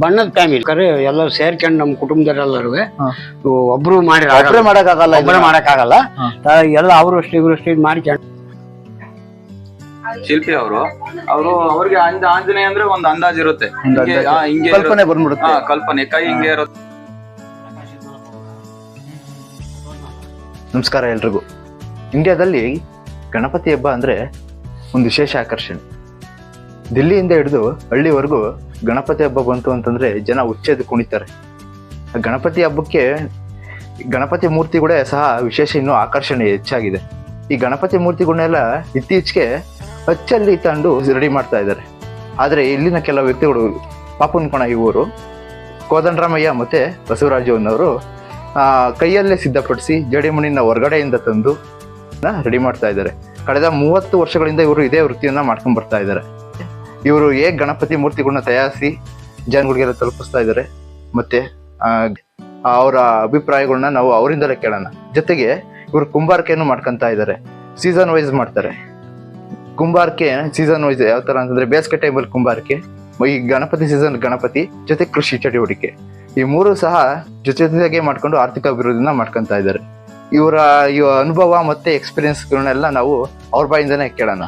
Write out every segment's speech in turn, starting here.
ಬಣ್ಣದ ಫ್ಯಾಮಿಲಿ ಕರೆ ಎಲ್ಲರೂ ಸೇರ್ಕೊಂಡು ನಮ್ಮ ಕುಟುಂಬದವರೆಲ್ಲರೂ ಒಬ್ರು ಮಾಡಕ್ಕಾಗಲ್ಲ ಎಲ್ಲ ಅವರು ಅಷ್ಟು ಇವರು ಅಷ್ಟು ಮಾಡ್ಕೊಂಡು ಶಿಲ್ಪಿ ಅವ್ರಿಗೆ ಆಂಜನೇಯ ಅಂದ್ರೆ ಒಂದು ಅಂದಾಜ್ ಇರುತ್ತೆ, ಹಿಂಗೆ ಕಲ್ಪನೆ ಬಂದ್ಬಿಡುತ್ತೆ. ಕಲ್ಪನೆ ಕೈ ಹಿಂಗೆ ಇರುತ್ತೆ. ನಮಸ್ಕಾರ ಎಲ್ರಿಗೂ. ಇಂಡಿಯಾದಲ್ಲಿ ಗಣಪತಿ ಹಬ್ಬ ಅಂದ್ರೆ ಒಂದು ವಿಶೇಷ ಆಕರ್ಷಣೆ. ದಿಲ್ಲಿಯಿಂದ ಹಿಡಿದು ಹಳ್ಳಿವರೆಗೂ ಗಣಪತಿ ಹಬ್ಬ ಬಂತು ಅಂತಂದ್ರೆ ಜನ ಉಚ್ಚೆದು ಕುಣಿತಾರೆ. ಗಣಪತಿ ಹಬ್ಬಕ್ಕೆ ಗಣಪತಿ ಮೂರ್ತಿಗಳೇ ಸಹ ವಿಶೇಷ ಇನ್ನೂ ಆಕರ್ಷಣೆ ಹೆಚ್ಚಾಗಿದೆ. ಈ ಗಣಪತಿ ಮೂರ್ತಿಗಳನ್ನೆಲ್ಲ ಇತ್ತೀಚೆಗೆ ಅಚ್ಚಲ್ಲಿ ತಂದು ರೆಡಿ ಮಾಡ್ತಾ ಇದ್ದಾರೆ. ಆದರೆ ಇಲ್ಲಿನ ಕೆಲವು ವ್ಯಕ್ತಿಗಳು ಪಾಪನಕೋಣ ಇವರು ಕೋದಂಡರಾಮಯ್ಯ ಮತ್ತೆ ಬಸವರಾಜು ಅನ್ನೋರು ಕೈಯಲ್ಲೇ ಸಿದ್ಧಪಡಿಸಿ ಜಡಿಮಣ್ಣಿನ ಹೊರಗಡೆಯಿಂದ ತಂದು ರೆಡಿ ಮಾಡ್ತಾ ಇದ್ದಾರೆ. ಕಳೆದ 30 ವರ್ಷಗಳಿಂದ ಇವರು ಇದೇ ವೃತ್ತಿಯನ್ನ ಮಾಡ್ಕೊಂಡ್ ಬರ್ತಾ ಇದ್ದಾರೆ. ಇವರು ಹೇಗೆ ಗಣಪತಿ ಮೂರ್ತಿಗಳನ್ನ ತಯಾರಿಸಿ ಜನಗಳಿಗೆಲ್ಲ ತಲುಪಿಸ್ತಾ ಇದ್ದಾರೆ ಮತ್ತೆ ಅವರ ಅಭಿಪ್ರಾಯಗಳನ್ನ ನಾವು ಅವರಿಂದಲೇ ಕೇಳೋಣ. ಜೊತೆಗೆ ಇವರು ಕುಂಬಾರಿಕೆಯನ್ನು ಮಾಡ್ಕೊಂತ ಇದ್ದಾರೆ. ಸೀಸನ್ ವೈಸ್ ಮಾಡ್ತಾರೆ. ಕುಂಬಾರಿಕೆ ಸೀಸನ್ ವೈಸ್ ಯಾವ ತರ ಅಂತಂದ್ರೆ ಬೇಸಿಗೆ ಟೈಮಲ್ಲಿ ಕುಂಬಾರಿಕೆ, ಈ ಗಣಪತಿ ಸೀಸನ್ ಗಣಪತಿ, ಜೊತೆ ಕೃಷಿ ಚಟುವಟಿಕೆ, ಈ ಮೂರು ಸಹ ಜೊತೆಗೆ ಮಾಡ್ಕೊಂಡು ಆರ್ಥಿಕ ಅಭಿವೃದ್ಧಿನ ಮಾಡ್ಕೊಂತ ಇದ್ದಾರೆ. ಇವರ ಅನುಭವ ಮತ್ತೆ ಎಕ್ಸ್ಪೀರಿಯನ್ಸ್ಗಳನ್ನೆಲ್ಲ ನಾವು ಅವ್ರ ಬಾಯಿಂದನೇ ಕೇಳೋಣ.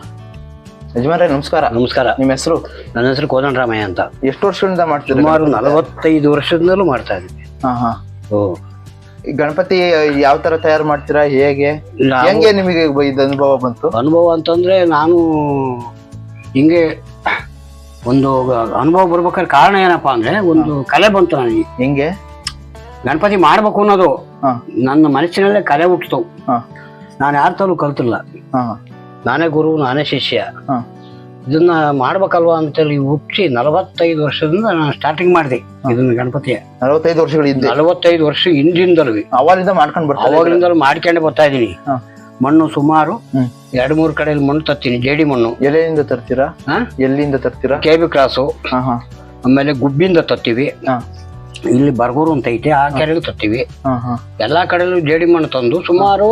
ಯಜಮಾನ್ರೆ ನಮಸ್ಕಾರ. ನಮಸ್ಕಾರ. ನಿಮ್ಮ ಹೆಸರು? ನನ್ನ ಹೆಸರು ಕೋದಂಡರಾಮಯ್ಯ ಅಂತ. ಎಷ್ಟು ವರ್ಷದಿಂದ ಮಾಡ್ತೀರಾ? ಸುಮಾರು 45 ವರ್ಷದಿಂದಲೂ ಮಾಡ್ತಾ ಇದ್ದೀವಿ. ಈ ಗಣಪತಿ ಯಾವ ತರ ತಯಾರು ಮಾಡ್ತೀರಾ? ಹೆಂಗೆ ನಿಮಗೆ ಇದು ಅನುಭವ ಬಂತು? ಅನುಭವ ಅಂತಂದ್ರೆ ನಾನು ಹಿಂಗೆ ಒಂದು ಅನುಭವ ಬರ್ಬೇಕಾದ್ರೆ ಕಾರಣ ಏನಪ್ಪಾ ಅಂದ್ರೆ ಒಂದು ಕಲೆ ಬಂತು ನನಗೆ. ಹೆಂಗೆ ಗಣಪತಿ ಮಾಡ್ಬೇಕು ಅನ್ನೋದು ನನ್ನ ಮನಸ್ಸಿನಲ್ಲೇ ಕಲೆ ಹುಟ್ಟಿತು. ನಾನು ಯಾರ ತಲೂ ಕಲ್ತಿಲ್ಲ. ನಾನೇ ಗುರು, ನಾನೇ ಶಿಷ್ಯ. ಇದನ್ನ ಮಾಡ್ಬೇಕಲ್ವಾ ಅಂತೇಳಿ ಹುಚ್ಚಿ 45 ವರ್ಷದಿಂದ ನಾನು ಸ್ಟಾರ್ಟಿಂಗ್ ಮಾಡಿದೆ ಇದನ್ನ ಗಣಪತಿಯ. 45 ವರ್ಷಗಳ ಹಿಂದೆ? 45 ವರ್ಷ ಹಿಂದಿಂದಲೂ ಅವಾಗಿಂದ ಅವಾಗಿಂದಲೂ ಮಾಡ್ಕೊಂಡೆ ಬರ್ತಾ ಇದೀನಿ. ಮಣ್ಣು ಸುಮಾರು 2-3 ಕಡೆಯಲ್ಲಿ ಮಣ್ಣು ತರ್ತೀನಿ. ಜೇಡಿ ಮಣ್ಣು. ಎಲ್ಲಿಂದ ತರ್ತೀರಾ? ಎಲ್ಲಿಂದ ತರ್ತೀರಾ? KB ಕ್ರಾಸು, ಆಮೇಲೆ ಗುಬ್ಬಿಂದ ತರ್ತೀವಿ. ಇಲ್ಲಿ ಬರ್ಗೂರು ಅಂತ ಐತೆ, ಆ ಕೆರೆಗೂ ತರ್ತೀವಿ. ಎಲ್ಲಾ ಕಡೆಯಲ್ಲೂ ಜೇಡಿ ಮಣ್ಣು ತಂದು ಸುಮಾರು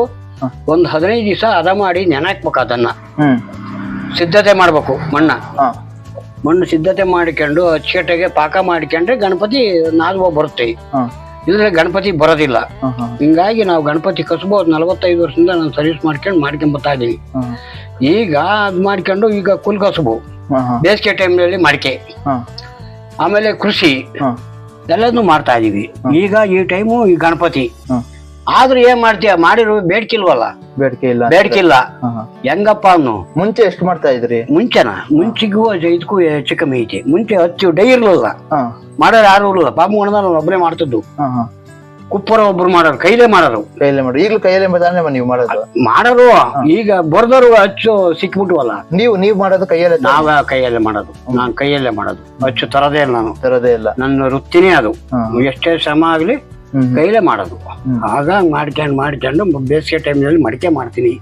ಒಂದು 15 ದಿವಸ ಹದ ಮಾಡಿ ನೆನಾಕ್ಬೇಕು. ಅದನ್ನ ಸಿದ್ಧತೆ ಮಾಡ್ಬೇಕು. ಮಣ್ಣು ಸಿದ್ಧತೆ ಮಾಡಿಕೊಂಡು ಅಚ್ಚುಕಟ್ಟಾಗೆ ಪಾಕ ಮಾಡಿಕೊಂಡ್ರೆ ಗಣಪತಿ ನಾಲ್ವ ಬರುತ್ತೆ. ಇಲ್ಲದ್ರೆ ಗಣಪತಿ ಬರೋದಿಲ್ಲ. ಹಿಂಗಾಗಿ ನಾವು ಗಣಪತಿ ಕಸಬಹುದು 45 ವರ್ಷದಿಂದ ನಾನು ಸರ್ವಿಸ್ ಮಾಡ್ಕೊಂಡ್ ಬರ್ತಾ ಇದೀನಿ. ಈಗ ಅದ್ ಮಾಡ್ಕೊಂಡು ಈಗ ಕುಲ್ ಕಸಬು, ಬೇಸಿಗೆ ಟೈಮ್ನಲ್ಲಿ ಮಡಿಕೆ, ಆಮೇಲೆ ಕೃಷಿ ಎಲ್ಲದನ್ನು ಮಾಡ್ತಾ ಇದೀವಿ. ಈಗ ಈ ಟೈಮು ಈ ಗಣಪತಿ ಆದ್ರೂ ಏನ್ ಮಾಡ್ತೀಯ, ಮಾಡಿರೋ ಬೇಡ್ಕಿಲ್ವಲ್ಲ. ಬೇಡ್ಕಿಲ್ಲ. ಹೆಂಗಪ್ಪ ಅನ್ನು ಮುಂಚೆ ಎಷ್ಟು ಮಾಡ್ತಾ ಇದ್ರಿ? ಮುಂಚೆಗೂ ಇದಕ್ಕೂ ಹೆಚ್ಚು ಕಮ್ಮಿ ಐತಿ. ಮುಂಚೆ ಹಚ್ಚು ಡೈ ಇರ್ಲಿಲ್ಲ, ಮಾಡೋರು ಯಾರು ಇರಲಿಲ್ಲ. ಪಾಪ ಒಬ್ಬರೇ ಮಾಡ್ತಿದ್ದು. ಕುಪ್ಪರ ಒಬ್ರು ಮಾಡೋರು, ಕೈಲೇ ಮಾಡೋರು. ಈಗಲೂ ಕೈಯಲ್ಲೇ ನೀವು ಮಾಡೋರು. ಈಗ ಬರ್ದವ್ರು ಹಚ್ಚು ಸಿಕ್ಬಿಟ್ವಲ್ಲ. ನೀವು ಮಾಡೋದು ಕೈಯಲ್ಲೇ? ಕೈಯಲ್ಲೇ ಮಾಡೋದು. ನಾನು ಕೈಯಲ್ಲೇ ಮಾಡೋದು. ಹಚ್ಚು ತರದೇ ಇಲ್ಲ. ನಾನು ತರದೇ ಇಲ್ಲ. ನನ್ನ ವೃತ್ತಿನೇ ಅದು. ಎಷ್ಟೇ ಶ್ರಮ ಆಗ್ಲಿ ಕೈಲೇ ಮಾಡೋದು. ಆಗ ಮಾಡ್ಕೊಂಡು ಬೇಸಿಗೆ ಟೈಮ್ನಲ್ಲಿ ಮಡಿಕೆ ಮಾಡ್ತೀನಿ,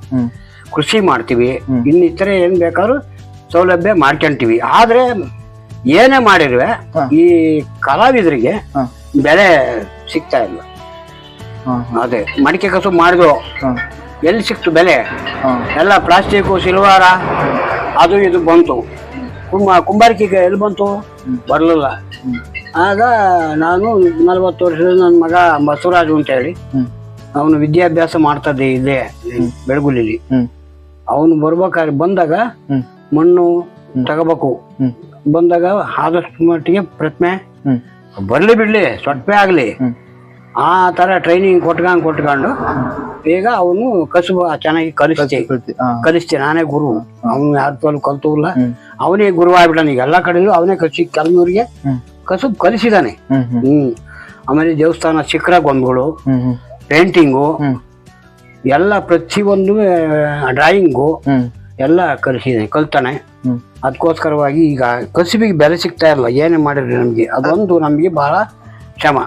ಕೃಷಿ ಮಾಡ್ತೀವಿ, ಇನ್ನಿತರೆ ಏನ್ ಬೇಕಾದ್ರೂ ಸೌಲಭ್ಯ ಮಾಡ್ಕೊಂತೀವಿ. ಆದ್ರೆ ಏನೇ ಮಾಡಿರುವೆ ಈ ಕಲಾವಿದರಿಗೆ ಬೆಲೆ ಸಿಗ್ತಾ ಇಲ್ಲ. ಅದೇ ಮಡಿಕೆ ಕಸು ಮಾಡಿದ್ರು ಎಲ್ಲಿ ಸಿಕ್ತು ಬೆಲೆ? ಎಲ್ಲ ಪ್ಲಾಸ್ಟಿಕ್, ಸಿಲ್ವಾರ, ಅದು ಇದು ಬಂತು. ಕುಂಬಾರಿಕೆಗೆ ಎಲ್ಲಿ ಬಂತು? ಬರ್ಲಿಲ್ಲ. ಆಗ ನಾನು 40 ವರ್ಷದ ನನ್ನ ಮಗ ಬಸವರಾಜು ಅಂತ ಹೇಳಿ, ಅವನು ವಿದ್ಯಾಭ್ಯಾಸ ಮಾಡ್ತದೆ ಇಲ್ಲೇ ಬೆಳಗುಲಿಲಿ. ಅವನು ಬಂದಾಗ ಮಣ್ಣು ತಗೋಬೇಕು. ಬಂದಾಗ ಆದಷ್ಟು ಮಟ್ಟಿಗೆ ಪ್ರತಿಮೆ ಬರ್ಲಿ ಬಿಡ್ಲಿ, ಸ್ವಲ್ಪ ಆಗ್ಲಿ, ಆ ತರ ಟ್ರೈನಿಂಗ್ ಕೊಟ್ಕೊಂಡು ಈಗ ಅವನು ಕಸುಬು ಚೆನ್ನಾಗಿ ಕಲಿಸ್ತೀನಿ. ನಾನೇ ಗುರು. ಅವನು ಯಾರು ಕಲ್ತೂ ಇಲ್ಲ. ಅವನೇ ಗುರು ಆಗ್ಬಿಟ್ಟಾನ. ಈಗ ಎಲ್ಲಾ ಕಡೆಯಲ್ಲೂ ಅವನೇ ಕೆಲವರಿಗೆ ಕಸುಬು ಕಲಿಸಿದಾನೆ. ಆಮೇಲೆ ದೇವಸ್ಥಾನ ಶಿಖರ ಗೊಂಬೆಗಳು, ಪೇಂಟಿಂಗು, ಎಲ್ಲ ಪ್ರತಿಯೊಂದು ಡ್ರಾಯಿಂಗು ಎಲ್ಲ ಕಲ್ತಾನೆ. ಅದಕ್ಕೋಸ್ಕರವಾಗಿ ಈಗ ಕಸುಬಿಗೆ ಬೆಲೆ ಸಿಗ್ತಾ ಇಲ್ಲ. ಏನೇ ಮಾಡಿದ್ರಿ ನಮ್ಗೆ ಅದೊಂದು ನಮ್ಗೆ ಬಹಳ ಶ್ರಮ.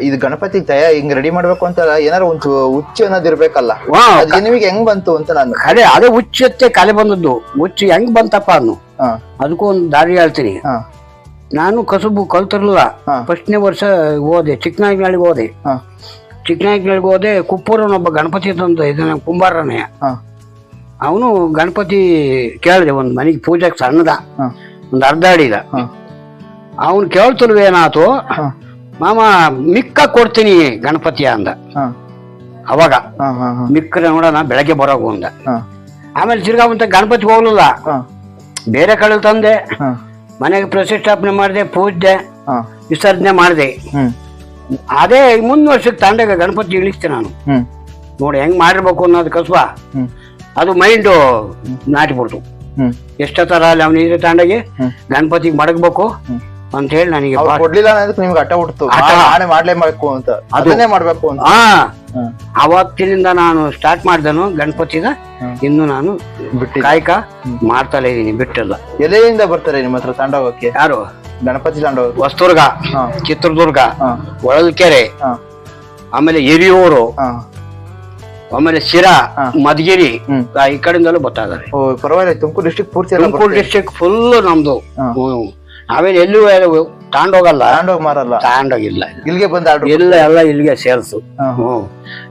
ಇದು ಗಣಪತಿ ಹಿಂಗ್ ರೆಡಿ ಮಾಡ್ಬೇಕು ಅಂತ ಏನಾರು ಒಂದು ಹುಚ್ಚು ಅನ್ನೋದು ಇರ್ಬೇಕಲ್ಲ. ನಿಮಗೆ ಹೆಂಗ್ ಬಂತು ಅಂತ ನಾನು ಕಲೆ ಅದೇ ಹುಚ್ಚತ್ತೆ ಕಲೆ ಬಂದದ್ದು. ಹುಚ್ಚು ಹೆಂಗ್ ಬಂತಪ್ಪ ಅನ್ನು ಅದಕ್ಕೂ ಒಂದು ದಾರಿ ಹೇಳ್ತೀನಿ. ನಾನು ಕಸುಬು ಕಲ್ತಿರ್ಲಿಲ್ಲ. 1ನೇ ವರ್ಷ ಹೋದೆ, ಚಿಕ್ಕನಾಯಕನಹಳ್ಳಿಗೆ ಹೋದೆ. ಚಿಕ್ಕನಾಯಕನಹಳ್ಳಿಗೆ ಹೋದೆ. ಕುಪ್ಪೂರನೊಬ್ಬ ಗಣಪತಿ ತಂದ ಇದನ್ನ ಕುಂಬಾರನೇ. ಅವನು ಗಣಪತಿ ಕೇಳಿದೆ, ಒಂದ್ ಮನೆಗೆ ಪೂಜೆಗೆ ಸಣ್ಣದ, ಒಂದ್ ಅರ್ಧ ಅಡಿದ. ಅವನ್ ಕೇಳ್ತಲ್ವೇನಾತು, ಮಾಮ ಮಿಕ್ಕ ಕೊಡ್ತೀನಿ ಗಣಪತಿಯ ಅಂದ. ಅವಾಗ ಮಿಕ್ಕರ ನೋಡೋಣ ಬೆಳಗ್ಗೆ ಬರೋಗು ಅಂದ. ಆಮೇಲೆ ತಿರ್ಗಾ ಅಂತ ಗಣಪತಿ ಹೋಗ್ಲಿಲ್ಲ, ಬೇರೆ ಕಡೆ ತಂದೆ, ಮನೆಗೆ ಪ್ರತಿಷ್ಠಾಪನೆ ಮಾಡಿದೆ, ಪೂಜೆ ವಿಸರ್ಜನೆ ಮಾಡಿದೆ. ಅದೇ ಮುಂದ್ ವರ್ಷಕ್ಕೆ ತಂಡಾಗ ಗಣಪತಿ ಇಳಿಸ್ತೆ ನಾನು. ನೋಡಿ ಹೆಂಗ್ ಮಾಡಿರ್ಬೇಕು ಅನ್ನೋದು ಕಸ್ಬ, ಅದು ಮೈಂಡು ನಾಟಿಬಿಡ್ತು. ಎಷ್ಟ ತರ ಅಲ್ಲಿ ಅವನ ಇದ್ರೆ ತಾಂಡಗೆ ಗಣಪತಿಗೆ ಮಡಗ್ಬೇಕು ಅಂತ ಹೇಳಿ ನನಗೆ ಕೊಡ್ಲಿಲ್ಲ ನಿಮ್ಗೆ ಹಠ ಹುಡ್ತು, ಮಾಡ್ಲೇಬೇಕು ಅಂತ, ಅದನ್ನೇ ಮಾಡ್ಬೇಕು ಅಂತ. ಅವತ್ತಿನಿಂದ ನಾನು ಸ್ಟಾರ್ಟ್ ಮಾಡಿದನು ಗಣಪತಿದ. ಇನ್ನು ನಾನು ಕಾಯಕ ಮಾಡ್ತಲೇ ಇದೀನಿ, ಬಿಟ್ಟಿಲ್ಲ. ಎಲೆಯಿಂದ ಬರ್ತಾರೆ ನಿಮ್ಮ ಹತ್ರ ತಾಂಡವಕ್ಕೆ? ಯಾರು ಗಣಪತಿ ತಾಂಡವ? ಹೊಸದುರ್ಗ, ಚಿತ್ರದುರ್ಗ, ಹೊಳಲ್ಕೆರೆ, ಆಮೇಲೆ ಹಿರಿಯೂರು, ಆಮೇಲೆ ಶಿರಾ, ಮಧುಗಿರಿ, ಈ ಕಡೆಯಿಂದಲೂ ಬರ್ತಾ ಇದಾರೆ. ಪರವಾಗಿಲ್ಲ, ತುಮಕೂರು ಡಿಸ್ಟ್ರಿಕ್ಟ್ ಪೂರ್ತಿ? ತುಮಕೂರು ಡಿಸ್ಟ್ರಿಕ್ಟ್ ಫುಲ್ ನಮ್ದು. ನಾವೇನು ಎಲ್ಲೂ ತಾಂಡೋಗಲ್ಲ, ಮಾರಲ್ಲ, ತಾಂಡೋಗಿಲ್ಲ. ಇಲ್ಲಿಗೆ ಬಂದ ಇಲ್ಲ, ಎಲ್ಲ ಇಲ್ಲಿಗೆ ಸೇಲ್ಸ್.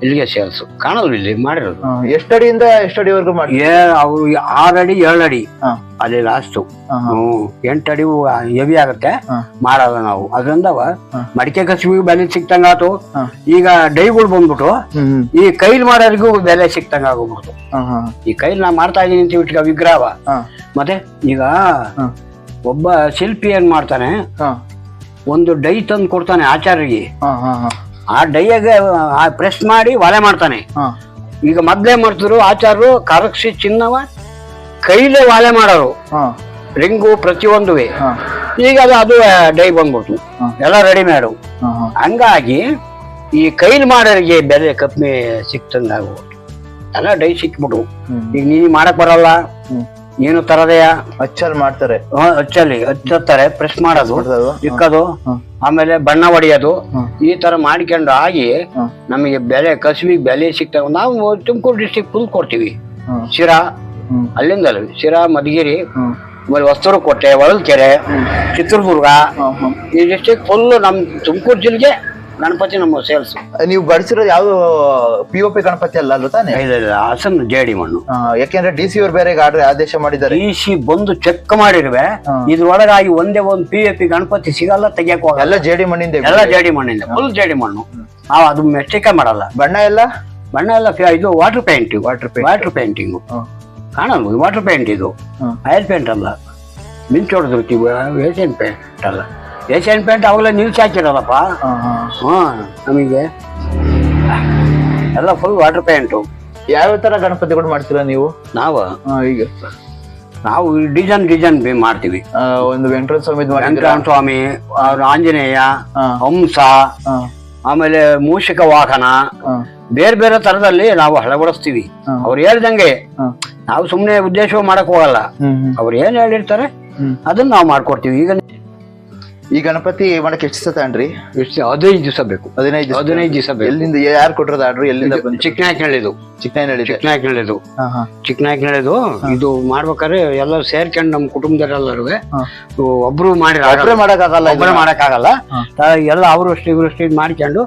ಇಲ್ಲಿಗೆ ಸೇಲ್ಸ್ ಕಾಣಲ್ವ ಇಲ್ಲಿ ಮಾಡಿರೋದು. ಎಷ್ಟಡಿಯಿಂದ ಎಷ್ಟಡಿವರೆಗೂ ಮಾಡಿ? ಅವ್ರು 6 ಅಡಿ 7 ಅಡಿ ಅಲ್ಲಿ ಲಾಸ್ಟ್. 8 ಅಡಿ ಹೆವಿ ಆಗತ್ತೆ ಮಾಡಲ್ಲ ನಾವು. ಅದರಿಂದ ಮಡಿಕೆ ಕಸಿವಿಗೆ ಬೆಲೆ ಸಿಕ್ತಂಗಾತು. ಈಗ ಡೈಗಳು ಬಂದ್ಬಿಟ್ಟು ಈ ಕೈಲ್ ಮಾಡೋರಿಗೂ ಬೆಲೆ ಸಿಕ್ತಂಗ ಆಗೋಗ್ಬಿಡ್ತು. ಈ ಕೈಲ್ ನಾ ಮಾಡ್ತಾ ಇದೀನಿ ಅಂತ ಇಟ್ಕ ವಿಗ್ರಹ. ಮತ್ತೆ ಈಗ ಒಬ್ಬ ಶಿಲ್ಪಿ ಏನ್ ಮಾಡ್ತಾನೆ, ಒಂದು ಡೈ ತಂದು ಕೊಡ್ತಾನೆ ಆಚಾರ್ಯರಿಗೆ. ಆ ಡೈಯಾಗೆ ಪ್ರೆಸ್ ಮಾಡಿ ಒಲೆ ಮಾಡ್ತಾನೆ. ಈಗ ಮೊದ್ಲೇ ಮಾಡ್ತಿದ್ರು ಆಚಾರ್ಯರು ಕರಗಿಸಿ ಚಿನ್ನವ ಕೈಲೇ ಒಲೆ ಮಾಡೋರು, ರಿಂಗು ಪ್ರತಿಯೊಂದುವೆ. ಈಗ ಅದು ಡೈ ಬಂದ್ಬಿಡ್ತು, ಎಲ್ಲ ರೆಡಿಮೇಡು. ಹಂಗಾಗಿ ಈ ಕೈಲಿ ಮಾಡೋರಿಗೆ ಬೆಲೆ ಕಮ್ಮಿ ಸಿಕ್ತಂಗ ಆಗ್ಬಿಟ್ಟು ಎಲ್ಲ ಡೈ ಸಿಕ್ಬಿಟ್ಟು. ಈಗ ನೀನು ಮಾಡಕ್ ಬರಲ್ಲ, ನೀನು ತರದೆಯ ಅಚ್ಚಲ್ಲಿ ಮಾಡ್ತಾರೆ, ಅಚ್ಚಲ್ಲಿ ಹಚ್ಚತ್ತಾರೆ, ಪ್ರೆಸ್ ಮಾಡೋದು, ಇಕ್ಕದು, ಆಮೇಲೆ ಬಣ್ಣ ಹೊಡೆಯೋದು, ಈ ತರ ಮಾಡ್ಕೊಂಡು ಆಗಿ ನಮಗೆ ಬೆಲೆ ಕಸುವಿಗೆ ಬೆಲೆ ಸಿಗ್ತಾವ. ನಾವು ತುಮಕೂರು ಡಿಸ್ಟ್ರಿಕ್ಟ್ ಫುಲ್ ಕೊಡ್ತೀವಿ. ಶಿರಾ ಅಲ್ಲಿಂದಲ್ಲ, ಶಿರಾ, ಮಧುಗಿರಿ, ಆಮೇಲೆ ಹೊಸದುರ್ಗ, ಹೊಳಲ್ಕೆರೆ, ಚಿತ್ರದುರ್ಗ, ಈ ಡಿಸ್ಟ್ರಿಕ್ಟ್ ಫುಲ್ ನಮ್ ತುಮಕೂರು ಜಿಲ್ಲೆಗೆ ಗಣಪತಿ ನಮ್ಮ ಸೇಲ್ಸ್. ನೀವು ಬಡಿಸಿರೋದು ಯಾವ POP ಗಣಪತಿ ಅಲ್ಲ ಅಲ್ವ ತಾನೆ? ಹಾಸನ್ ಜೇಡಿ ಮಣ್ಣು. ಯಾಕೆಂದ್ರೆ DC ಅವ್ರು ಬೇರೆ ಆದೇಶ ಮಾಡಿದ್ದಾರೆ. DC ಬಂದು ಚೆಕ್ ಮಾಡಿರುವೆ, ಇದ್ರೊಳಗಾಗಿ ಒಂದೇ ಒಂದು POP ಗಣಪತಿ ಸಿಗಲ್ಲ, ತೆಗಿಯಕ್ ಹೋಗಲ್ಲ. ಎಲ್ಲ ಜೇಡಿ ಮಣ್ಣಿಂದ, ಎಲ್ಲ ಜೇಡಿ ಮಣ್ಣಿಂದ, ಫುಲ್ ಜೇಡಿ ಮಣ್ಣು. ಅದು ಮೆಸ್ಟೇಕ ಮಾಡಲ್ಲ. ಬಣ್ಣ ಎಲ್ಲ ಇದು ವಾಟರ್ ಪೇಂಟಿಂಗ್, ವಾಟರ್ ಪೇಂಟಿಂಗ್ ಕಾಣಲ್ವ? ವಾಟರ್ ಪೇಂಟ್ ಇದು, ಆಯಿಲ್ ಪೇಂಟ್ ಅಲ್ಲ. ಮಿಂಚ್ ಹೊಡೆದಿರ್ತೀವಿ, ಏಷಿಯನ್ ಪೇಂಟ್ ಅಲ್ಲ. ಏಷಿಯನ್ ಪೇಂಟ್ ಅವಾಗಲೇ ನಿಲ್ಸಿ ಹಾಕಿರಲ್ಲಪ್ಪ. ನಮಗೆ ಎಲ್ಲ ಫುಲ್ ವಾಟರ್ ಪೇಂಟು. ಯಾವ ತರ ಗಣಪತಿಗಳು ಮಾಡ್ತೀರಾ ನೀವು? ಈಗ ನಾವು ಡಿಸೈನ್ ಮಾಡ್ತೀವಿ. ಒಂದು ವೆಂಕಟೇಶ್ವರ ಸ್ವಾಮಿ, ಆಂಜನೇಯ, ಹಂಸ, ಆಮೇಲೆ ಮೂಷಿಕ ವಾಹನ, ಬೇರೆ ಬೇರೆ ತರದಲ್ಲಿ ನಾವು ಅಳವಡಿಸ್ತೀವಿ. ಅವ್ರು ಹೇಳ್ದಂಗೆ ನಾವು ಸುಮ್ನೆ ಉದ್ದೇಶ ಮಾಡಕ್ ಹೋಗಲ್ಲ. ಅವ್ರು ಏನ್ ಹೇಳಿರ್ತಾರೆ ಅದನ್ನ ನಾವು ಮಾಡ್ಕೊಡ್ತೀವಿ. ಈಗ ಈ ಗಣಪತಿ ಮಾಡಕ್ ಎಷ್ಟು ದಿವಸ ತಗೊಂಡ್ರಿ? 15 ದಿವಸ ಬೇಕು. 15 ದಿವಸ ಬೇಕು. ಎಲ್ಲಿಂದ, ಯಾರು ಕೊಟ್ಟಿರೋದು ಆರ್ಡ್ರು? ಎಲ್ಲಿಂದ? ಚಿಕ್ಕನಾಯಕನಹಳ್ಳಿದು. ಚಿಕ್ಕನಾಯಕನಹಳ್ಳಿದು. ಇದು ಮಾಡ್ಬೇಕಾದ್ರೆ ಎಲ್ಲರೂ ಸೇರ್ಕೊಂಡು ನಮ್ಮ ಕುಟುಂಬದವರೆಲ್ಲರೂ ಒಬ್ರು ಮಾಡಕ್ಕಾಗಲ್ಲ. ಎಲ್ಲ ಅವರು ಅಷ್ಟು ಇವ್ರು ಅಷ್ಟು ಇದು ಮಾಡ್ಕೊಂಡು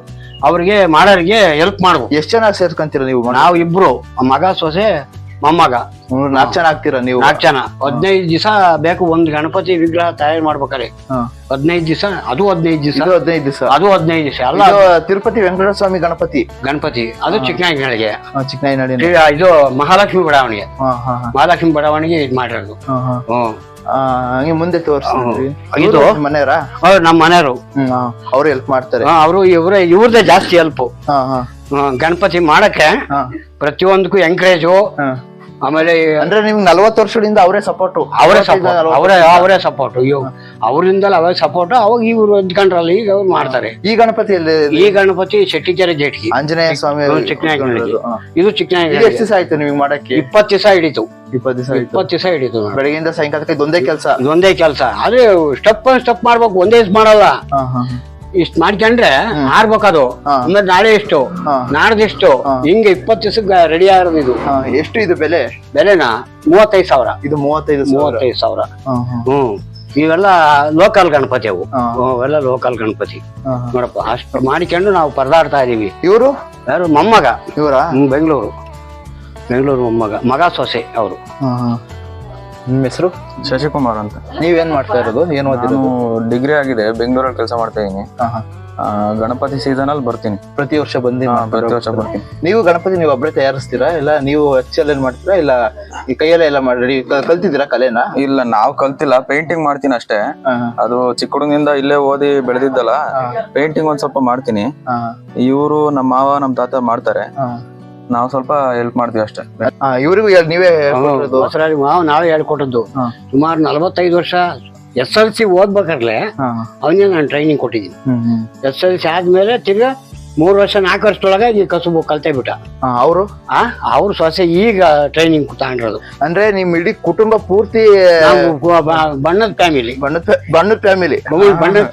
ಅವ್ರಿಗೆ ಮಾಡೋರಿಗೆ ಹೆಲ್ಪ್ ಮಾಡ್ಬೇಕು. ಎಷ್ಟ್ ಜನ ಸೇರ್ಕೊಂತೀರ ನೀವು? ನಾವು ಇಬ್ರು, ಮಗ ಸೊಸೆ ಮೊಮ್ಮಗ, 4 ಜನ ಆಗ್ತೀರಾ ನೀವು? 4 ಜನ. 15 ದಿವಸ ಬೇಕು ಒಂದು ಗಣಪತಿ ವಿಗ್ರಹ ತಯಾರು ಮಾಡ್ಬೇಕಾರೆ. 15 ದಿವಸ, ಅದು 15 ದಿವಸ, ಅದು 15 ದಿವಸ. ಎಲ್ಲ ತಿರುಪತಿ ವೆಂಕಟೇಶ್ವರ ಸ್ವಾಮಿ ಗಣಪತಿ ಅದು ಚಿಕ್ಕನಾಯಕನಹಳ್ಳಿಗೆ. ಇದು ಮಹಾಲಕ್ಷ್ಮಿ ಬಡಾವಣೆಗೆ ಇದು ಮಾಡಿರೋದು. ಹಂಗೆ ಮುಂದೆ ತೋರಿಸಿ. ಇದು ಮನೆಯವರ? ನಮ್ಮ ಮನೆಯವರು. ಅವ್ರು ಹೆಲ್ಪ್ ಮಾಡ್ತಾರೆ? ಅವರು ಇವ್ರದೇ ಜಾಸ್ತಿ ಹೆಲ್ಪ್. ಗಣಪತಿ ಮಾಡಕ್ಕೆ ಪ್ರತಿಯೊಂದಕ್ಕೂ ಎಂಕರೇಜು. ಆಮೇಲೆ ಅಂದ್ರೆ ನಿಮ್ಗೆ 40 ವರ್ಷದಿಂದ ಅವರೇ ಸಪೋರ್ಟ್? ಅವರೇ ಸಪೋರ್ಟ್. ಅವರಿಂದಲೇ ಅವರೇ ಸಪೋರ್ಟ್. ಅವಾಗ ಇವ್ರು ಎದ್ಕೊಂಡ್ರಲ್ಲ, ಈಗ ಅವ್ರು ಮಾಡ್ತಾರೆ. ಈ ಗಣಪತಿ ಶೆಟ್ಟಿಕೆರೆ ಜೇಟ್ಗಿ ಆಂಜನೇಯ ಸ್ವಾಮಿ ಚಿಕ್ಕನಾಯಕನಹಳ್ಳಿ. ಇದು ಚಿಕ್ಕನಾಯಕನಹಳ್ಳಿ. ಎಷ್ಟು ದಿವಸ ಆಯ್ತು ನಿಮ್ಗೆ ಮಾಡಕ್ಕೆ? 20 ದಿವಸ ಹಿಡಿತು. 20 ದಿವಸ ಹಿಡಿತು. ಬೆಳಗ್ಗೆಯಿಂದ ಸಾಯಂಕಾಲಕ್ಕೆ ಇದೊಂದೇ ಕೆಲಸ. ಆದ್ರೆ ಸ್ಟೆಪ್ ಮಾಡ್ಬೇಕು, ಒಂದೇ ದಿವಸ ಮಾಡಲ್ಲ. ಇಷ್ಟ ಮಾಡ್ಕೊಂಡ್ರೆ ಆರ್ಬೇಕದು. ಆಮೇಲೆ ನಾಳೆ ಎಷ್ಟು, ನಾಡ್ದಿಷ್ಟು, ಹಿಂಗೆ 20 ದಿವಸಕ್ಕೆ ರೆಡಿ ಆಗಿರೋದು. ಇದು ಎಷ್ಟು? ಇದು ಬೆಲೆನಾ 35,000. ಇದು 35,000. ಇವೆಲ್ಲ ಲೋಕಲ್ ಗಣಪತಿ. ಅವು ಅವೆಲ್ಲ ಲೋಕಲ್ ಗಣಪತಿ ನೋಡಪ್ಪ. ಅಷ್ಟು ಮಾಡಿಕೊಂಡು ನಾವು ಪರದಾಡ್ತಾ ಇದೀವಿ. ಇವರು ಯಾರು? ಮೊಮ್ಮಗ. ಇವರ? ಬೆಂಗಳೂರು ಮೊಮ್ಮಗ, ಮಗ ಸೊಸೆ ಅವರು. ನಿಮ್ಮ ಹೆಸರು? ಶಶಿಕುಮಾರ್ ಅಂತ. ನೀವೇನ್ ಮಾಡ್ತಾ ಇರೋದು? ಏನ್ ಓದಿರೋದು? ನಾನು ಡಿಗ್ರಿ ಆಗಿದೆ, ಬೆಂಗಳೂರಲ್ಲಿ ಕೆಲಸ ಮಾಡ್ತಾ ಇದೀನಿ. ಗಣಪತಿ ಸೀಸನ್ ಅಲ್ಲಿ ಬರ್ತೀನಿ, ಪ್ರತಿ ವರ್ಷ ಪ್ರತಿ ವರ್ಷ ಬರ್ತೀನಿ. ನೀವು ಗಣಪತಿ ನೀವು ಒಬ್ಬರೇ ತಯಾರಿಸ್ತೀರಾ ಇಲ್ಲ ನೀವು HL ಮಾಡ್ತೀರಾ ಇಲ್ಲ ಈ ಕೈಯಲ್ಲೇ ಎಲ್ಲ ಮಾಡಿ ಕಲ್ತಿದ್ದೀರಾ ಕಲೆನ? ಇಲ್ಲ, ನಾವು ಕಲ್ತಿಲ್ಲ, ಪೇಂಟಿಂಗ್ ಮಾಡ್ತೀನಿ ಅಷ್ಟೇ. ಅದು ಚಿಕ್ಕ ಹುಡುಗನಿಂದ ಇಲ್ಲೇ ಓದಿ ಬೆಳೆದಿದ್ದಲ್ಲ, ಪೇಂಟಿಂಗ್ ಒಂದ್ ಸ್ವಲ್ಪ ಮಾಡ್ತೀನಿ. ಇವರು ನಮ್ಮ ಮಾವ ನಮ್ಮ ತಾತ ಮಾಡ್ತಾರೆ, ನಾವು ಸ್ವಲ್ಪ ಹೆಲ್ಪ್ ಮಾಡ್ತೀವಿ ಅಷ್ಟೇ. ಇವ್ರಿಗೂ ನೀವೇ ನಾವೇ ಹೇಳ್ಕೊಟ್ಟದ್ದು. ಸುಮಾರು 45 ವರ್ಷ SLC ಓದ್ಬೇಕಾರ್ಲೆ ಅವನಿಗೆ ನಾನು ಟ್ರೈನಿಂಗ್ ಕೊಟ್ಟಿದ್ದೀನಿ. SLC ಆದ್ಮೇಲೆ ತಿರ್ಗಾ 3 ವರ್ಷ 4 ವರ್ಷದೊಳಗೆ ಈ ಕಸುಬು ಕಲ್ತೇ ಬಿಟ್ಟ. ಅವ್ರು ಸೊಸೆ ಈಗ ಟ್ರೈನಿಂಗ್ ತಗೊಂಡಿರೋದು. ಅಂದ್ರೆ ನಿಮ್ ಇಡೀ ಕುಟುಂಬ ಪೂರ್ತಿ ಬಣ್ಣದ ಫ್ಯಾಮಿಲಿ, ಬಣ್ಣದ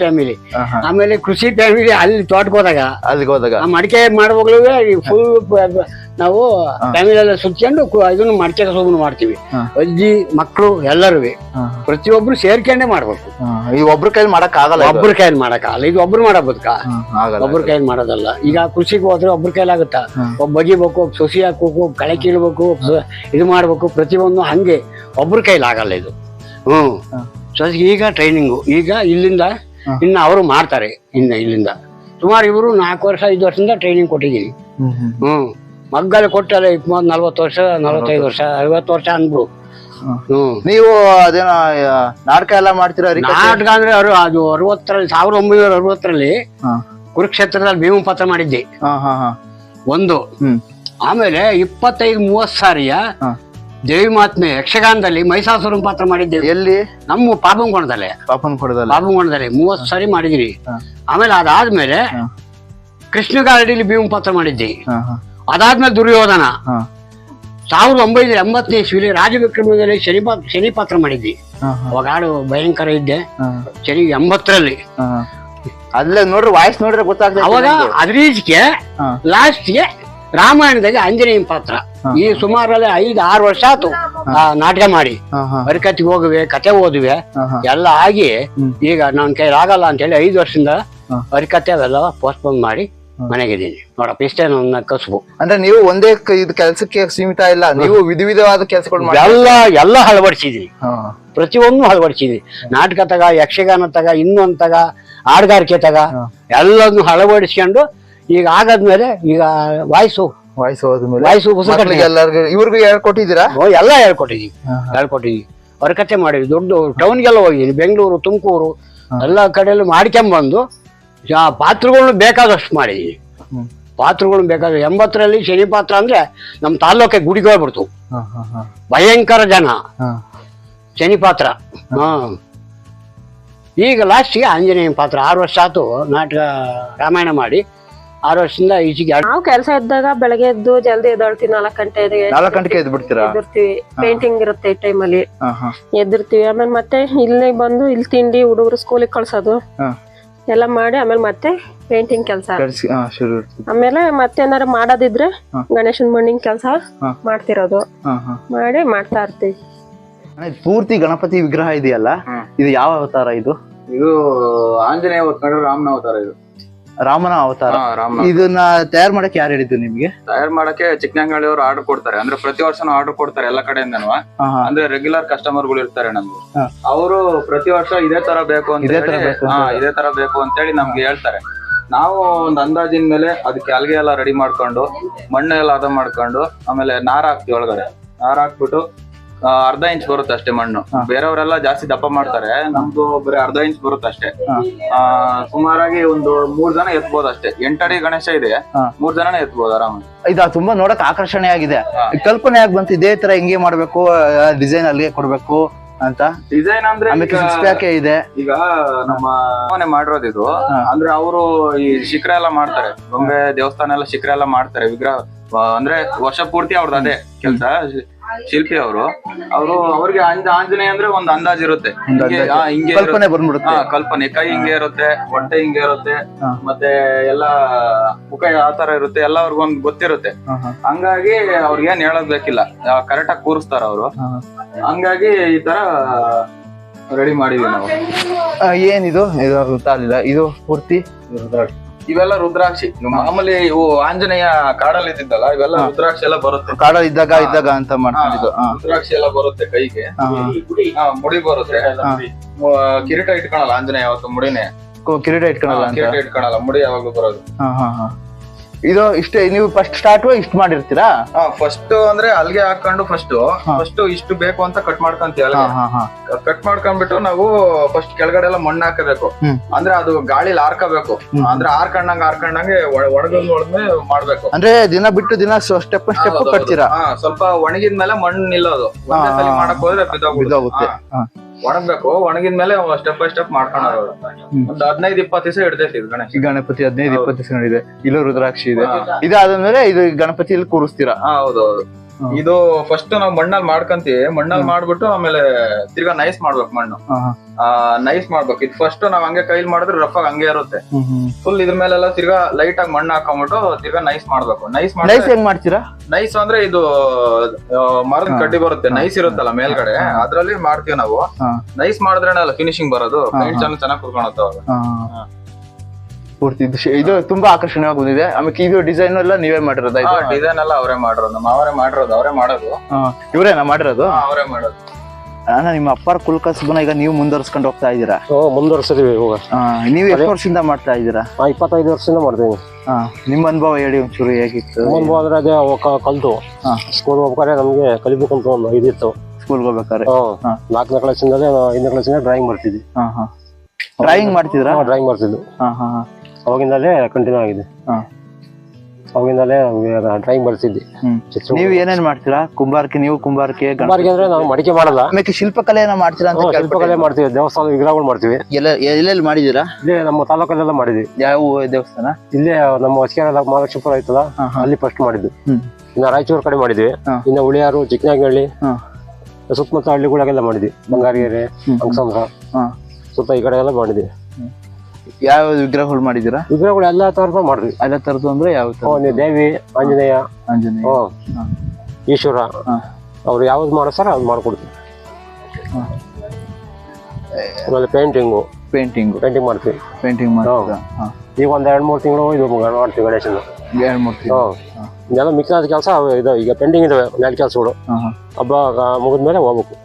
ಫ್ಯಾಮಿಲಿ. ಆಮೇಲೆ ಕೃಷಿ ಫ್ಯಾಮಿಲಿ. ಅಲ್ಲಿ ಅಲ್ಲಿಗೆ ಹೋದಾಗ ಮಡಿಕೆ ಮಾಡುವಾಗ್ಲೂ ಫುಲ್ ನಾವು ಫ್ಯಾಮಿಲಿ ಎಲ್ಲ ಸುತ್ಕೊಂಡು ಇದನ್ನು ಮಡಿಕೆ ಕಸುಬನ್ನು ಮಾಡ್ತೀವಿ. ಅಜ್ಜಿ ಮಕ್ಕಳು ಎಲ್ಲರೂ ಪ್ರತಿಯೊಬ್ರು ಸೇರ್ಕೊಂಡೇ ಮಾಡ್ಬೇಕು. ಈ ಒಬ್ರ ಕೈಲಿ ಮಾಡಕ್ ಆಗಲ್ಲ, ಒಬ್ರ ಕೈಲಿ ಮಾಡಕ್ಕಾಗಲ್ಲ. ಇದು ಒಬ್ರು ಮಾಡಬಹುದಕ್ಕ, ಒಬ್ರ ಕೈಲಿ ಮಾಡೋದಲ್ಲ. ಈಗ ಕೃಷಿಗೆ ಹೋದ್ರೆ ಒಬ್ರ ಕೈಲಾಗುತ್ತಾ? ಒಬ್ಬ ಬಗಿಬೇಕು, ಒಬ್ಬ ಸೊಸಿ ಹಾಕ್ಬೇಕು, ಕಳೆ ಕೀಳ್ಬೇಕು, ಇದು ಮಾಡ್ಬೇಕು, ಪ್ರತಿಯೊಂದು ಹಂಗೆ ಒಬ್ರ ಕೈಲಿ ಆಗಲ್ಲ ಇದು. ಸೊಸಿ ಈಗ ಟ್ರೈನಿಂಗು ಈಗ ಇಲ್ಲಿಂದ ಇನ್ನು ಅವರು ಮಾಡ್ತಾರೆ. ಇಲ್ಲಿಂದ ಸುಮಾರು ಇವರು 4 ವರ್ಷ 5 ವರ್ಷದಿಂದ ಟ್ರೈನಿಂಗ್ ಕೊಟ್ಟಿದ್ದೀನಿ. ಮಗ್ಗಲ್ಲಿ ಕೊಟ್ಟಲ್ಲ 40 ವರ್ಷ 45 ವರ್ಷ 50 ವರ್ಷ ಅನ್ಬಿಡು. ನೀವು ಅದೇನೋ ನಾಟಕ ಎಲ್ಲ ಮಾಡ್ತೀರಾ? ನಾಟಕ ಅಂದ್ರೆ ಅದು 1960ರಲ್ಲಿ ಕುರುಕ್ಷೇತ್ರದಲ್ಲಿ ಭೀಮ ಪಾತ್ರ ಮಾಡಿದ್ದೆ ಒಂದು. ಆಮೇಲೆ 25-30 ಸಾರಿಯ ದೇವಿ ಮಾತ್ಮೆ ಯಕ್ಷಗಾನದಲ್ಲಿ ಮಹಿಷಾಸುರನ ಪಾತ್ರ ಮಾಡಿದ್ದೇವೆ. ಎಲ್ಲಿ? ನಮ್ಮ ಪಾಪಂಕೋಣದಲ್ಲೇ 30 ಸಾರಿ ಮಾಡಿದಿರಿ. ಆಮೇಲೆ ಅದಾದ್ಮೇಲೆ ಕೃಷ್ಣಗಾರಡಿಲಿ ಭೀಮ ಪಾತ್ರ ಮಾಡಿದ್ದೆ. ಅದಾದ್ಮೇಲೆ ದುರ್ಯೋಧನ 1980ನೇ ಇಸ್ವಿಲಿ ರಾಜವಿಕ್ರಮದಲ್ಲಿ ಶನಿ ಪಾತ್ರ ಮಾಡಿದ್ವಿ. ಅವಾಗ ಹಾಡು ಭಯಂಕರ ಇದ್ದೆ. ಶನಿ 80ರಲ್ಲಿ ಅಲ್ಲೇ ನೋಡ್ರಿ, ವಾಯ್ಸ್ ನೋಡ್ರೆ ಗೊತ್ತಾಗ್ತದೆ. ಅವಾಗ ಅದ್ರೀಚ್ಗೆ ಲಾಸ್ಟ್ಗೆ ರಾಮಾಯಣದಲ್ಲಿ ಆಂಜನೇಯನ ಪಾತ್ರ. ಈ ಸುಮಾರಲ್ಲಿ 5-6 ವರ್ಷ ಆಯ್ತು ನಾಟಕ ಮಾಡಿ. ಹರಿಕತ್ತಿಗೆ ಹೋಗುವೆ, ಕತೆ ಓದುವೆ ಎಲ್ಲ ಆಗಿ ಈಗ ನನ್ನ ಕೈಲಿ ಆಗಲ್ಲ ಅಂತ ಹೇಳಿ 5 ವರ್ಷದಿಂದ ಹರಿಕತೆ ಅವೆಲ್ಲ ಪೋಸ್ಟ್ಪೋನ್ ಮಾಡಿ ಮನೆಗಿದ್ದೀನಿ. ನೋಡಪ್ಪ ಇಷ್ಟೇ ನನ್ನ ಕಸುಬು. ಅಂದ್ರೆ ನೀವು ಒಂದೇ ಇದು ಕೆಲಸಕ್ಕೆ ಸೀಮಿತ ಇಲ್ಲ, ನೀವು ವಿಧವಾದ ಕೆಲಸಗಳು ಎಲ್ಲ ಅಳವಡಿಸಿದೀನಿ. ಪ್ರತಿಯೊಂದು ಅಳವಡಿಸಿದೀನಿ. ನಾಟಕ ತಗ, ಯಕ್ಷಗಾನ ತಗ, ಇನ್ನೊಂದ್ ತಗ, ಹಾಡ್ಗಾರಿಕೆ ತಗ ಎಲ್ಲದನ್ನು ಅಳವಡಿಸ್ಕೊಂಡು ಈಗ ಆಗಾದ್ಮೇಲೆ ಈಗ ವಾಯ್ಸು ಇವ್ರಿಗೂ ಹೇಳ್ಕೊಟ್ಟಿದ್ದೀರಾ? ಎಲ್ಲ ಹೇಳ್ಕೊಟ್ಟಿದೀವಿ. ಹೊರಕತೆ ಮಾಡಿದ್ವಿ. ದೊಡ್ಡ ಟೌನ್ಗೆಲ್ಲ ಹೋಗಿದ್ದೀನಿ, ಬೆಂಗಳೂರು, ತುಮಕೂರು ಎಲ್ಲ ಕಡೆಯಲ್ಲೂ ಮಾಡ್ಕೊಂಬಂದು ಪಾತ್ರಗಳನ್ನ ಬೇಕಾದಷ್ಟು ಮಾಡಿದೀನಿ. ಪಾತ್ರಗಳು ಬೇಕಾದ್ರೆ 80ರಲ್ಲಿ ಶನಿ ಪಾತ್ರ ಅಂದ್ರೆ ನಮ್ ತಾಲ್ಲೂಕೆ ಗುಡಿಗೆ ಹೋಗ್ಬಿಡ್ತು. ಭಯಂಕರ ಜನ ಶನಿ ಪಾತ್ರ. ಈಗ ಲಾಸ್ಟ್ಗೆ ಆಂಜನೇಯನ ಪಾತ್ರ 6 ವರ್ಷ ಆಯ್ತು ನಾಟಕ ರಾಮಾಯಣ ಮಾಡಿ. 6 ವರ್ಷದಿಂದ ಈಚೆಗೆ ನಾವು ಕೆಲಸ ಇದ್ದಾಗ ಬೆಳಗ್ಗೆ ಎದ್ದು ಜಲ್ದಿ ಎದ್ದೇಳ್ತೀವಿ. 4 ಗಂಟೆಗೆ ಎದ್ದಿರ್ತೀವಿ. ಪೇಂಟಿಂಗ್ ಇರುತ್ತೆ ಈ ಟೈಮಲ್ಲಿ ಎದ್ದಿರ್ತೀವಿ. ಆಮೇಲೆ ಮತ್ತೆ ಇಲ್ಲಿ ಬಂದು ಇಲ್ಲಿ ತಿಂಡಿ, ಹುಡುಗರು ಸ್ಕೂಲಿಗೆ ಕಳ್ಸೋದು ಎಲ್ಲ ಮಾಡಿ ಆಮೇಲೆ ಮತ್ತೆ ಪೇಂಟಿಂಗ್ ಕೆಲಸ. ಆಮೇಲೆ ಮತ್ತೆ ಏನಾರ ಮಾಡೋದಿದ್ರೆ ಗಣೇಶನ್ ಮಣ್ಣಿನ ಕೆಲಸ ಮಾಡ್ತಿರೋದು. ಮಾಡ್ತಾ ಇರ್ತೀವಿ. ಪೂರ್ತಿ ಗಣಪತಿ ವಿಗ್ರಹ ಇದೆಯಲ್ಲ, ಇದು ಯಾವ ಅವತಾರ? ಇದು ಆಂಜನೇಯ ಅವತಾರ, ರಾಮನ ಅವತಾರ. ಇದು ರಾಮನ ಅವತಾರ. ಇದನ್ನ ತಯಾರು ಮಾಡಕ್ಕೆ ಯಾರು ಹೇಳಿದ್ದು ನಿಮ್ಗೆ? ತಯಾರು ಮಾಡಕ್ಕೆ ಚಿಕ್ಕನಂಗಳಿ ಅವರು ಆರ್ಡರ್ ಕೊಡ್ತಾರೆ. ಅಂದ್ರೆ ಪ್ರತಿ ವರ್ಷನೂ ಆರ್ಡರ್ ಕೊಡ್ತಾರೆ ಎಲ್ಲ ಕಡೆಯಿಂದನು. ಅಂದ್ರೆ ರೆಗ್ಯುಲರ್ ಕಸ್ಟಮರ್ ಗಳು ಇರ್ತಾರೆ ನಮ್ಗೆ. ಅವರು ಪ್ರತಿ ವರ್ಷ ಇದೇ ತರ ಬೇಕು ಅಂತ ಹೇಳಿ ನಮ್ಗೆ ಹೇಳ್ತಾರೆ. ನಾವು ಒಂದ್ ಅಂದಾಜಿನ ಮೇಲೆ ಅದಕ್ಕೆ ಅಲ್ಗೆ ಎಲ್ಲ ರೆಡಿ ಮಾಡ್ಕೊಂಡು, ಮಣ್ಣೆಲ್ಲ ಹದ ಮಾಡ್ಕೊಂಡು, ಆಮೇಲೆ ನಾರ ಹಾಕ್ತಿವಿ. ಒಳಗಡೆ ನಾರ ಹಾಕ್ಬಿಟ್ಟು ಅರ್ಧ ಇಂಚ್ ಬರುತ್ತೆ ಅಷ್ಟೇ ಮಣ್ಣು. ಬೇರೆಯವರೆಲ್ಲ ಜಾಸ್ತಿ ದಪ್ಪ ಮಾಡ್ತಾರೆ, ನಮ್ದು ಬರೀ ಅರ್ಧ ಇಂಚ್ ಬರುತ್ತೆ ಅಷ್ಟೇ. ಸುಮಾರಾಗಿ ಒಂದು 3 ಜನ ಎತ್ಬೋದು ಅಷ್ಟೇ. 8 ಅಡಿ ಗಣೇಶ ಇದೆ, 3 ಜನನೇ ಎತ್ಬೋದು ಆರಾಮಾಗಿ. ಇದು ತುಂಬಾ ನೋಡಕ್ ಆಕರ್ಷಣೆ ಆಗಿದೆ. ಕಲ್ಪನೆ ಆಗಿ ಬಂತು ಇದೇ ತರ ಹಿಂಗೆ ಮಾಡ್ಬೇಕು, ಡಿಸೈನ್ ಅಲ್ಲಿಗೆ ಕೊಡ್ಬೇಕು ಅಂತ. ಡಿಸೈನ್ ಅಂದ್ರೆ ಇದೆ. ಈಗ ನಮ್ಮ ಮನೆ ಮಾಡಿರೋದು ಇದು. ಅಂದ್ರೆ ಅವರು ಈ ಶಿಖರ ಎಲ್ಲ ಮಾಡ್ತಾರೆ, ಗೊಂಬೆ ದೇವಸ್ಥಾನ ಎಲ್ಲ ಶಿಖರ ಎಲ್ಲ ಮಾಡ್ತಾರೆ. ವಿಗ್ರಹ ಅಂದ್ರೆ ವರ್ಷ ಪೂರ್ತಿ ಅವ್ರದ್ದು ಅದೇ ಕೆಲಸ. ಶಿಲ್ಪಿ ಅವ್ರಿಗೆ ಆಂಜನೇಯ ಅಂದ್ರೆ ಒಂದು ಅಂದಾಜ್ ಇರುತ್ತೆ. ಹಿಂಗೆ ಕಲ್ಪನೆ, ಕೈ ಹಿಂಗೆ ಇರುತ್ತೆ, ಹೊಟ್ಟೆ ಹಿಂಗೆ ಇರುತ್ತೆ, ಮತ್ತೆ ಎಲ್ಲಾ ಮುಖ ಆ ತರ ಇರುತ್ತೆ, ಎಲ್ಲ ಅವ್ರಿಗೊಂದು ಗೊತ್ತಿರುತ್ತೆ. ಹಂಗಾಗಿ ಅವ್ರಿಗೆ ಏನ್ ಹೇಳೋದ್ ಬೇಕಿಲ್ಲ, ಕರೆಕ್ಟ್ ಆಗಿ ಕೂರಿಸ್ತಾರ ಅವರು. ಹಂಗಾಗಿ ಈ ತರ ರೆಡಿ ಮಾಡಿದೀವಿ ನಾವು. ಏನಿದು ಗೊತ್ತಾಗಲಿಲ್ಲ. ಇದು ಪೂರ್ತಿ ಇವೆಲ್ಲ ರುದ್ರಾಕ್ಷಿ ಇವು ಮಾಮೂಲಿ ಇವು ಆಂಜನೇಯ ಕಾಡಲ್ಲಿ ಇದ್ದಿದ್ದಲ್ಲ ಇವೆಲ್ಲ ರುದ್ರಾಕ್ಷಿ ಎಲ್ಲ ಬರುತ್ತೆ. ಕಾಡಲ್ಲಿ ಇದ್ದಾಗ ಅಂತ ಮಾಡ್ಕೊಂಡಿದ್ದು. ರುದ್ರಾಕ್ಷಿ ಎಲ್ಲ ಬರುತ್ತೆ ಕೈಗೆ. ಮುಡಿ ಬರುತ್ತೆ. ಕಿರೀಟ ಇಟ್ಕೊಳಲ್ಲ ಆಂಜನೇಯ ಯಾವತ್ತು ಮುಡಿನೇ. ಕಿರೀಟ ಇಟ್ಕೊಳಲ್ಲ ಕಿರೀಟ ಇಟ್ಕೊಳಲ್ಲ, ಮುಡಿ ಯಾವಾಗ್ಲೂ ಬರೋದು. ಇದು ಇಷ್ಟೇ ನೀವು ಫಸ್ಟ್ ಸ್ಟಾರ್ಟ್ ಇಷ್ಟು ಮಾಡಿರ್ತೀರಾ? ಫಸ್ಟ್ ಅಂದ್ರೆ ಅಲ್ಗೆ ಹಾಕೊಂಡು ಫಸ್ಟ್ ಇಷ್ಟು ಬೇಕು ಅಂತ ಕಟ್ ಮಾಡ್ಕೊಂತೀವಿ. ಅಲ್ಗೆ ಕಟ್ ಮಾಡ್ಕೊಂಡ್ಬಿಟ್ಟು ನಾವು ಫಸ್ಟ್ ಕೆಳಗಡೆ ಎಲ್ಲ ಮಣ್ಣು ಹಾಕಬೇಕು. ಅಂದ್ರೆ ಅದು ಗಾಳಿಲಿ ಹಾರ್ಕೋಬೇಕು. ಅಂದ್ರೆ ಹಾರ್ಕೊಂಡಂಗೆ ಒಣಗಿದ್ಮೇಲೆ ಮಾಡ್ಬೇಕು. ಅಂದ್ರೆ ದಿನ ಬಿಟ್ಟು ದಿನ ಸ್ಟೆಪ್ ಕಟ್ತೀರಾ? ಸ್ವಲ್ಪ ಒಣಗಿದ್ಮೇಲೆ ಮಣ್ಣು ನಿಲ್ಲೋದು. ಒಂದೇ ಸಲ ಮಾಡಕ್ ಹೋದ್ರೆ ಬಿದ್ದೋಗುತ್ತೆ. ಒಣಗ್ಬೇಕು. ಒಣಗಿದ್ಮೇಲೆ ಸ್ಟೆಪ್ ಬೈ ಸ್ಟೆಪ್ ಮಾಡ್ಕೊಂಡು ಒಂದು 15-20 ದಿವಸ ಇಡ್ತೈತಿ ಇದು ಗಣೇಶ. ಗಣಪತಿ 15-20 ದಿವಸ ಇದೆ. ಇಲ್ಲೂ ರುದ್ರಾಕ್ಷಿ ಇದೆ. ಇದಾದ್ಮೇಲೆ ಇದು ಗಣಪತಿ ಇಲ್ಲಿ ಕೂರಿಸ್ತೀರಾ? ಹೌದೌದು. ಇದು ಫಸ್ಟ್ ನಾವು ಮಣ್ಣಲ್ಲಿ ಮಾಡ್ಕೊಂತೀವಿ. ಮಣ್ಣಲ್ಲಿ ಮಾಡ್ಬಿಟ್ಟು ಆಮೇಲೆ ತಿರ್ಗಾ ನೈಸ್ ಮಾಡ್ಬೇಕು. ಮಣ್ಣು ನೈಸ್ ಮಾಡ್ಬೇಕು. ಇದು ಫಸ್ಟ್ ನಾವ್ ಹಂಗೆ ಕೈಲಿ ಮಾಡಿದ್ರೆ ರಫ್ ಆಗಿ ಹಂಗೆ ಇರುತ್ತೆ. ಫುಲ್ ಇದ್ರ ಮೇಲೆಲ್ಲ ತಿರ್ಗಾ ಲೈಟ್ ಆಗಿ ಮಣ್ಣು ಹಾಕೊಂಡ್ಬಿಟ್ಟು ತಿರ್ಗಾ ನೈಸ್ ಮಾಡ್ಬೇಕು. ನೈಸ್ ಹೆಂಗ್ ಮಾಡ್ತೀರಾ? ನೈಸ್ ಅಂದ್ರೆ ಇದು ಮರದ ಕಡ್ಡಿ ಬರುತ್ತೆ, ನೈಸ್ ಇರುತ್ತಲ್ಲ ಮೇಲ್ಗಡೆ, ಅದ್ರಲ್ಲಿ ಮಾಡ್ತೀವಿ ನಾವು. ನೈಸ್ ಮಾಡಿದ್ರೇನೆ ಅಲ್ಲ ಫಿನಿಶಿಂಗ್ ಬರೋದು. ಪೇಂಟ್ ಚೆನ್ನಾಗಿ ಕುತ್ಕೊಳತ್ತೆ ಅವಾಗ. ಪೂರ್ತಿ ಇದು ತುಂಬಾ ಆಕರ್ಷಣೀಯವಾಗಿ ಬಂದಿದೆ. ಆಮೇಲೆ ಇದು ಡಿಸೈನ್ ಎಲ್ಲ ನೀವೇ ಮಾಡಿರೋದು? ಡಿಸೈನ್ ಎಲ್ಲ ಅವರೇ ಮಾಡಿರೋದು. ನಮ್ಮ ಅವರೇ ಮಾಡಿರೋದು. ಅವರೇ ಮಾಡೋದು. ಇವರೇನಾ ಮಾಡಿರೋದು? ಅವರೇ ಮಾಡೋದು. ನಿಮ್ಮ ಅಪ್ಪಾರ ಕುಲಕಸಬನ ಈಗ ನೀವು ಮುಂದುವರ್ಸ್ಕೊಂಡು ಹೋಗ್ತಾ ಇದ್ದೀರಾ? ಮುಂದುವರ್ಸಿದೀವಿ ಇವಾಗ. ನೀವು ಎಷ್ಟು ವರ್ಷದಿಂದ ಮಾಡ್ತಾ ಇದ್ದೀರಾ? 25 ವರ್ಷದಿಂದ ಮಾಡ್ತೀವಿ. ನಿಮ್ಮ ಅನುಭವ ಹೇಳಿ ಒಂಚೂರು, ಹೇಗಿತ್ತು? ಅನುಭವ ಅಂದ್ರೆ ಅದೇ ಕಲ್ತು ಸ್ಕೂಲ್ ಹೋಗ್ಬೇಕಾದ್ರೆ ನಮ್ಗೆ ಕಲಿಬೇಕಂತ ಒಂದು ಇದಿತ್ತು. ಸ್ಕೂಲ್ಗೆ ಹೋಗ್ಬೇಕಾದ್ರೆ 4ನೇ ಕ್ಲಾಸಿಂದಲೇ 5ನೇ ಕ್ಲಾಸಿಂದ ಡ್ರಾಯಿಂಗ್ ಮಾಡ್ತಿದ್ವಿ. ಡ್ರಾಯಿಂಗ್ ಮಾಡ್ತಿದ್ರಾ? ಡ್ರಾಯಿಂಗ್ ಮಾಡ್ತಿದ್ವಿ. ಅವಾಗಿಂದಲೇ ಕಂಟಿನ್ಯೂ ಆಗಿದೆ. ಅವಾಗಿಂದಲೇ ನಮ್ಗೆ ಡ್ರಾಯಿಂಗ್ ಬರ್ತಿದ್ವಿ. ನೀವು ಏನೇನ್ ಮಾಡ್ತೀರಾ? ಕುಂಬಾರಿಕೆ? ನೀವು ಕುಂಬಾರಿಕೆ ಅಂದ್ರೆ ನಾವು ಮಡಿಕೆ ಮಾಡಲ್ಲ. ಆಮೇಲೆ ಶಿಲ್ಪಕಲೆ ಮಾಡ್ತೀರಾ ಅಂತ? ಶಿಲ್ಪಕಲೆ ಮಾಡ್ತೀವಿ. ದೇವಸ್ಥಾನ ವಿಗ್ರಹಗಳು ಮಾಡ್ತೀವಿ. ಎಲ್ಲೆಲ್ಲಿ ಮಾಡಿದೀರಾ? ಇಲ್ಲೇ ನಮ್ಮ ತಾಲೂಕಲ್ಲೆಲ್ಲ ಮಾಡಿದ್ವಿ. ಯಾವ ದೇವಸ್ಥಾನ? ಇಲ್ಲೇ ನಮ್ಮ ಹೊಸಕೆರೆ ಮಹಾಲಕ್ಷ್ಮೀಪುರ ಐತಲ್ಲ, ಅಲ್ಲಿ ಫಸ್ಟ್ ಮಾಡಿದ್ವಿ. ಇನ್ನ ರಾಯಚೂರು ಕಡೆ ಮಾಡಿದ್ವಿ. ಇನ್ನ ಉಳಿಯಾರು, ಚಿಕ್ಕನಾಗಳ್ಳಿ ಸುತ್ತಮುತ್ತ ಹಳ್ಳಿಗಳಿಗೆಲ್ಲ ಮಾಡಿದ್ವಿ. ಬಂಗಾರಿಗೆರೆ, ಅಂಕಸಂದ್ರ ಸುತ್ತ ಈ ಕಡೆ ಎಲ್ಲ ಮಾಡಿದ್ವಿ. ಯಾವ ವಿಗ್ರಹಗಳು ಮಾಡಿದೀರಾ? ವಿಗ್ರಹಗಳು ಎಲ್ಲಾ ತರದ ಮಾಡಿದ್ವಿ. ಎಲ್ಲ ತರದ್ದು ಅಂದ್ರೆ ಯಾವ ತರ? ದೇವಿ, ಆಂಜನೇಯ, ಈಶ್ವರ, ಅವ್ರು ಯಾವ್ದು ಮಾಡಿಸ್ತಾರ ಅದು ಮಾಡ್ಕೊಡ್ತೀವಿ. ಆಮೇಲೆ ಪೇಂಟಿಂಗ್ ಮಾಡ್ತೀವಿ. ಪೇಂಟಿಂಗ್ ಮಾಡ್ತೀರಾ? ಈಗ ಒಂದ್ 2-3 ತಿಂಗಳು ಇದು ಮಾಡ್ತೀವಿ ಗಣೇಶನ. 2-3 ತಿಂಗಳು ಇದೆಲ್ಲ ಮಿಕ್ಕಿದ ಕೆಲಸ ಇದು. ಈಗ ಪೆಂಡಿಂಗ್ ಇದಾವೆ ನೆಲ ಕೆಲಸಗಳು. ಹಬ್ಬ ಮುಗಿದ್ಮೇಲೆ ಹೋಗ್ಬೇಕು.